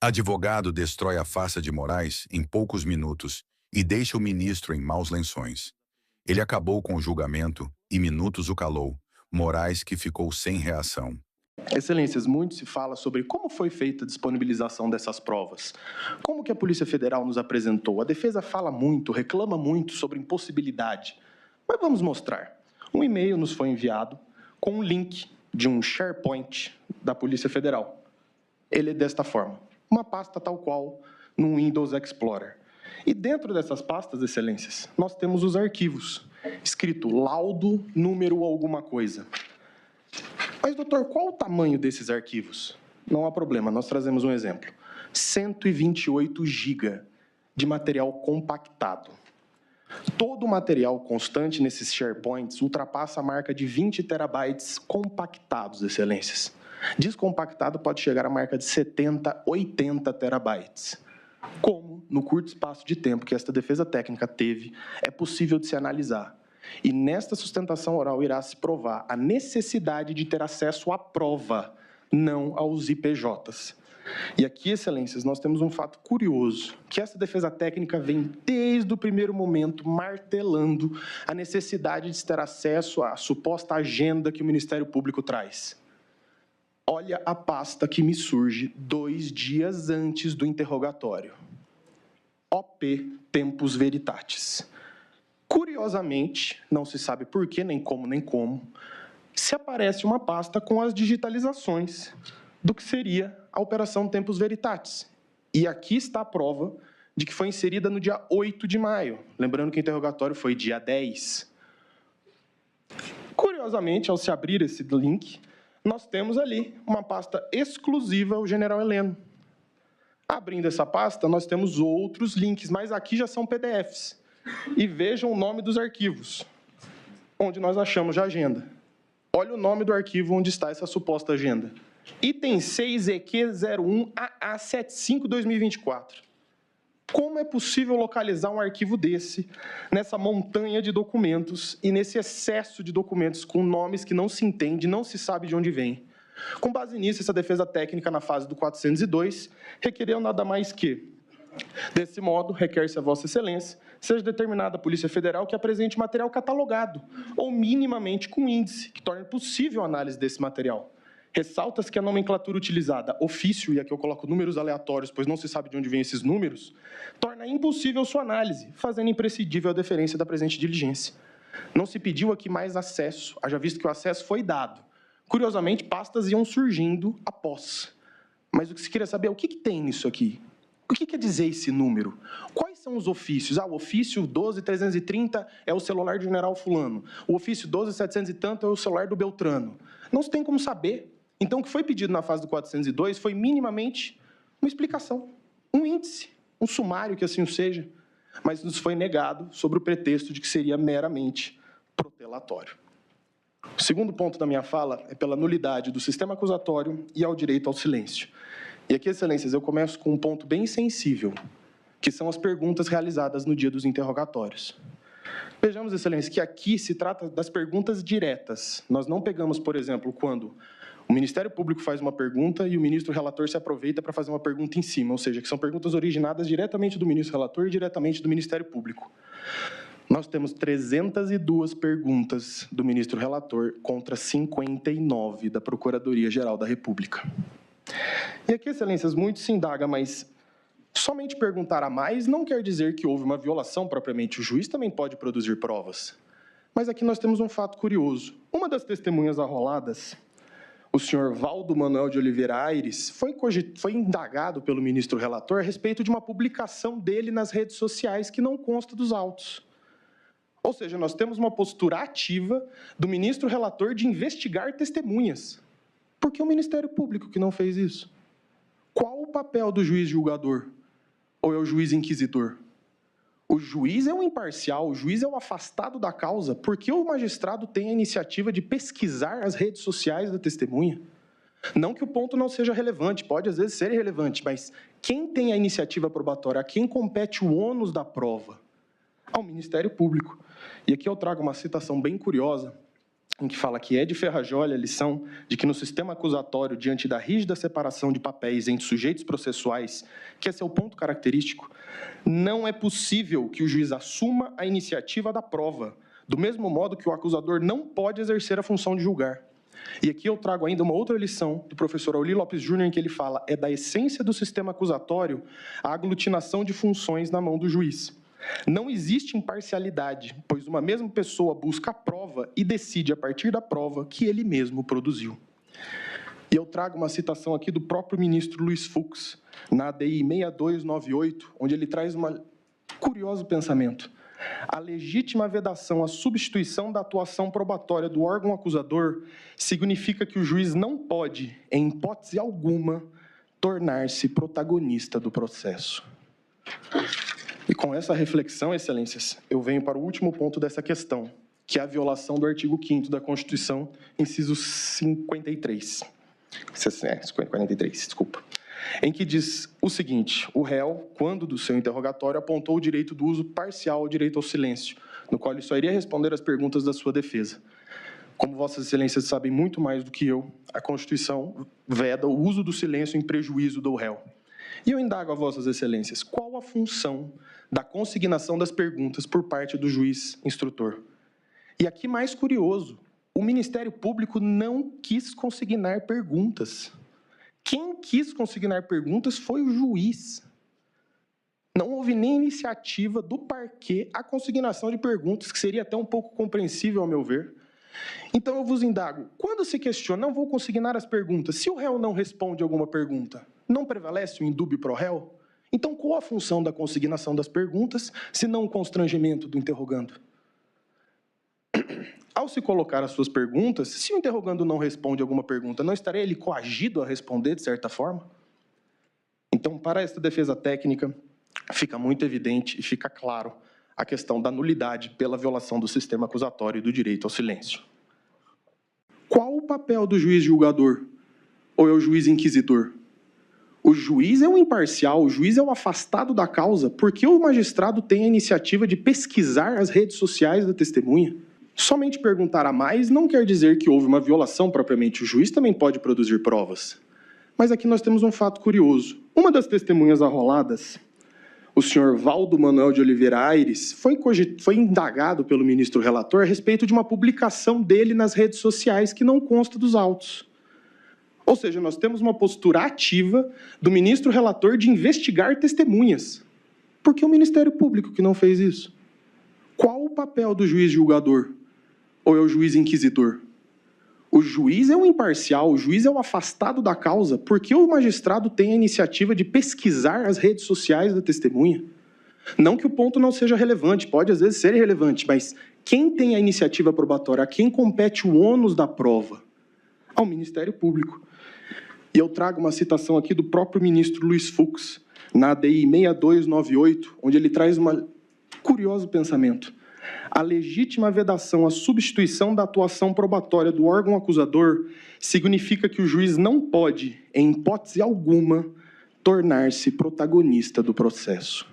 Advogado destrói a farsa de Moraes em poucos minutos e deixa o ministro em maus lençóis. Ele acabou com o julgamento e minutos o calou. Moraes que ficou sem reação. Excelências, muito se fala sobre como foi feita a disponibilização dessas provas. Como que a Polícia Federal nos apresentou? A defesa fala muito, reclama muito sobre impossibilidade. Mas vamos mostrar. Um e-mail nos foi enviado com um link de um SharePoint da Polícia Federal. Ele é desta forma, uma pasta tal qual no Windows Explorer. E dentro dessas pastas, excelências, nós temos os arquivos, escrito laudo, número alguma coisa. Mas, doutor, qual o tamanho desses arquivos? Não há problema, nós trazemos um exemplo. 128 GB de material compactado. Todo o material constante nesses SharePoints ultrapassa a marca de 20 terabytes compactados, excelências. Descompactado pode chegar à marca de 70, 80 terabytes. Como, no curto espaço de tempo que esta defesa técnica teve, é possível de se analisar. E nesta sustentação oral irá se provar a necessidade de ter acesso à prova, não aos IPJs. E aqui, excelências, nós temos um fato curioso, que essa defesa técnica vem desde o primeiro momento martelando a necessidade de se ter acesso à suposta agenda que o Ministério Público traz. Olha a pasta que me surge 2 dias antes do interrogatório. OP Tempus Veritatis. Curiosamente, não se sabe por quê, nem como, se aparece uma pasta com as digitalizações do que seria a Operação Tempus Veritatis. E aqui está a prova de que foi inserida no dia 8 de maio. Lembrando que o interrogatório foi dia 10. Curiosamente, ao se abrir esse link, nós temos ali uma pasta exclusiva ao General Heleno. Abrindo essa pasta, nós temos outros links, mas aqui já são PDFs. E vejam o nome dos arquivos, onde nós achamos a agenda. Olha o nome do arquivo onde está essa suposta agenda. Item 6EQ01AA75-2024. Como é possível localizar um arquivo desse, nessa montanha de documentos e nesse excesso de documentos com nomes que não se entende, não se sabe de onde vem? Com base nisso, essa defesa técnica na fase do 402 requereu nada mais que: desse modo, requer-se a Vossa Excelência seja determinada a Polícia Federal que apresente material catalogado ou minimamente com índice, que torne possível a análise desse material. Ressalta-se que a nomenclatura utilizada, ofício, e aqui eu coloco números aleatórios, pois não se sabe de onde vêm esses números, torna impossível sua análise, fazendo imprescindível a deferência da presente diligência. Não se pediu aqui mais acesso, haja visto que o acesso foi dado. Curiosamente, pastas iam surgindo após. Mas o que se queria saber é o que tem nisso aqui? O que quer dizer esse número? Quais são os ofícios? O ofício 12330 é o celular do general fulano. O ofício 12700 e tanto é o celular do Beltrano. Não se tem como saber. Então, o que foi pedido na fase do 402 foi minimamente uma explicação, um índice, um sumário que assim o seja, mas nos foi negado sob o pretexto de que seria meramente protelatório. O segundo ponto da minha fala é pela nulidade do sistema acusatório e ao direito ao silêncio. E aqui, excelências, eu começo com um ponto bem sensível, que são as perguntas realizadas no dia dos interrogatórios. Vejamos, excelências, que aqui se trata das perguntas diretas. Nós não pegamos, por exemplo, quando o Ministério Público faz uma pergunta e o ministro relator se aproveita para fazer uma pergunta em cima, ou seja, que são perguntas originadas diretamente do ministro relator e diretamente do Ministério Público. Nós temos 302 perguntas do ministro relator contra 59 da Procuradoria-Geral da República. E aqui, excelências, muito se indaga, mas somente perguntar a mais não quer dizer que houve uma violação propriamente. O juiz também pode produzir provas. Mas aqui nós temos um fato curioso. Uma das testemunhas arroladas, o senhor Valdo Manuel de Oliveira Aires, foi indagado pelo ministro relator a respeito de uma publicação dele nas redes sociais que não consta dos autos. Ou seja, nós temos uma postura ativa do ministro relator de investigar testemunhas. Por que o Ministério Público que não fez isso? Qual o papel do juiz julgador? Ou é o juiz inquisidor? O juiz é o imparcial, o juiz é o afastado da causa. Por que o magistrado tem a iniciativa de pesquisar as redes sociais da testemunha? Não que o ponto não seja relevante, pode às vezes ser irrelevante, mas quem tem a iniciativa probatória, a quem compete o ônus da prova? Ao Ministério Público. E aqui eu trago uma citação bem curiosa em que fala que é de Ferrajoli a lição de que no sistema acusatório, diante da rígida separação de papéis entre sujeitos processuais, que esse é o ponto característico, não é possível que o juiz assuma a iniciativa da prova, do mesmo modo que o acusador não pode exercer a função de julgar. E aqui eu trago ainda uma outra lição do professor Auli Lopes Júnior, em que ele fala é da essência do sistema acusatório a aglutinação de funções na mão do juiz. Não existe imparcialidade, pois uma mesma pessoa busca a prova e decide a partir da prova que ele mesmo produziu. E eu trago uma citação aqui do próprio ministro Luiz Fux, na ADI 6298, onde ele traz um curioso pensamento. A legítima vedação à substituição da atuação probatória do órgão acusador significa que o juiz não pode, em hipótese alguma, tornar-se protagonista do processo. E com essa reflexão, excelências, eu venho para o último ponto dessa questão, que é a violação do artigo 5º da Constituição, inciso 53. 43, desculpa. Em que diz o seguinte: o réu, quando do seu interrogatório, apontou o direito do uso parcial ao direito ao silêncio, no qual ele só iria responder às perguntas da sua defesa. Como vossas excelências sabem muito mais do que eu, a Constituição veda o uso do silêncio em prejuízo do réu. E eu indago a vossas excelências, qual a função da consignação das perguntas por parte do juiz instrutor? E aqui mais curioso, o Ministério Público não quis consignar perguntas. Quem quis consignar perguntas foi o juiz. Não houve nem iniciativa do parquê a consignação de perguntas, que seria até um pouco compreensível, ao meu ver. Então eu vos indago, quando se questiona, não vou consignar as perguntas, se o réu não responde alguma pergunta, não prevalece o indúbio pro réu? Então qual a função da consignação das perguntas, se não o constrangimento do interrogando? Ao se colocar as suas perguntas, se o interrogando não responde alguma pergunta, não estaria ele coagido a responder, de certa forma? Então, para esta defesa técnica, fica muito evidente e fica claro a questão da nulidade pela violação do sistema acusatório e do direito ao silêncio. Qual o papel do juiz julgador? Ou é o juiz inquisidor? O juiz é o imparcial, o juiz é o afastado da causa, porque o magistrado tem a iniciativa de pesquisar as redes sociais da testemunha. Somente perguntar a mais não quer dizer que houve uma violação propriamente. O juiz também pode produzir provas. Mas aqui nós temos um fato curioso. Uma das testemunhas arroladas, o senhor Valdo Manuel de Oliveira Aires, foi indagado pelo ministro relator a respeito de uma publicação dele nas redes sociais que não consta dos autos. Ou seja, nós temos uma postura ativa do ministro relator de investigar testemunhas. Por que o Ministério Público que não fez isso? Qual o papel do juiz julgador? Ou é o juiz inquisidor? O juiz é o imparcial, o juiz é o afastado da causa, porque o magistrado tem a iniciativa de pesquisar as redes sociais da testemunha. Não que o ponto não seja relevante, pode às vezes ser irrelevante, mas quem tem a iniciativa probatória, a quem compete o ônus da prova? Ao Ministério Público. E eu trago uma citação aqui do próprio ministro Luiz Fux, na ADI 6298, onde ele traz um curioso pensamento. A legítima vedação à substituição da atuação probatória do órgão acusador significa que o juiz não pode, em hipótese alguma, tornar-se protagonista do processo.